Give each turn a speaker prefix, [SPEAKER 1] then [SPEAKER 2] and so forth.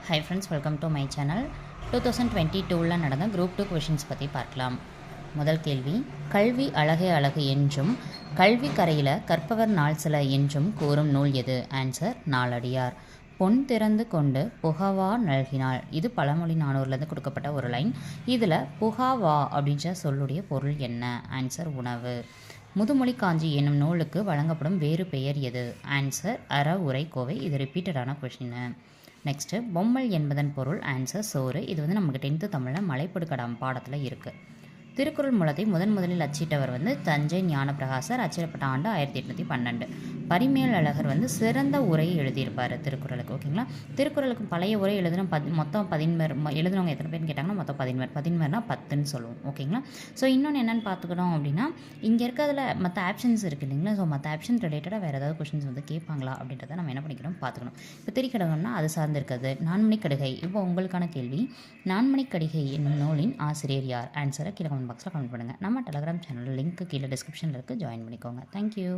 [SPEAKER 1] Hi friends, welcome to my channel. 2022 நடந்த group 2 questions பற்றி பார்க்கலாம். முதல் கேள்வி, கல்வி அழகே அழகு என்றும் கல்வி கரையில கற்பவர் நாள் சில என்றும் கூறும் நூல் எது? ஆன்சர் நாலடியார். பொன் திறந்து கொண்டு புகாவா நல்கினாள். இது பழமொழி நானூறுலேருந்து கொடுக்கப்பட்ட ஒரு லைன். இதில் புகாவா அப்படின்ற சொல்லுடைய பொருள் என்ன? ஆன்சர் உணவு. முதுமொழி காஞ்சி என்னும் நூலுக்கு வழங்கப்படும் வேறு பெயர் எது? ஆன்சர் அற உரை கோவை. இது ரிப்பீட்டடான கொஷின். நெக்ஸ்ட்டு, பொம்மல் என்பதன் பொருள்? ஆன்சர் சோறு. இது வந்து நமக்கு 10th தமிழில் மலைப்படுகடாம் பாடத்தில் இருக்குது. திருக்குறள் மூலத்தை முதலில் அச்சிட்டவர் தஞ்சை ஞானப்பிரகாசர். அச்சிடப்பட்ட ஆண்டு 1812. பரிமேல் அழகர் சிறந்த உரையை எழுதியிருப்பார் திருக்குறளுக்கு. ஓகேங்களா? திருக்குறளுக்கு பழைய உரை எழுதின மொத்தம் 11 எழுதினவங்க எத்தனை பேர்னு கேட்டாங்கன்னா மொத்தம் 11 10ன்னு சொல்லுவோம். ஓகேங்களா? ஸோ இன்னொன்று என்னென்னு பார்த்துக்கணும் அப்படின்னா, இங்கே இருக்கிறதுல மற்ற ஆப்ஷன்ஸ் இருக்குது இல்லைங்களா? ஸோ மற்ற ஆப்ஷன் ரிலேட்டடாக வேறு ஏதாவது கொஷின்ஸ் கேட்பாங்களா அப்படின்றத நம்ம என்ன பண்ணிக்கணும் பார்த்துக்கணும். இப்போ திரிக்கடகம்னா அது சார்ந்து இருக்கிறது. நான்மணிக்கடிகை. இப்போ உங்களுக்கான கேள்வி, நான்மணிக்கடிகை என்னும் நூலின் ஆசிரியர் யார்? ஆன்சரை கீழே கமெண்ட் பாக்ஸில் கமெண்ட் பண்ணுங்கள். நம்ம டெலகிராம் சேனல் லிங்க் கீழே டிஸ்கிரிப்ஷனில் இருக்குது, ஜாயின் பண்ணிக்கோங்க. தேங்க்யூ.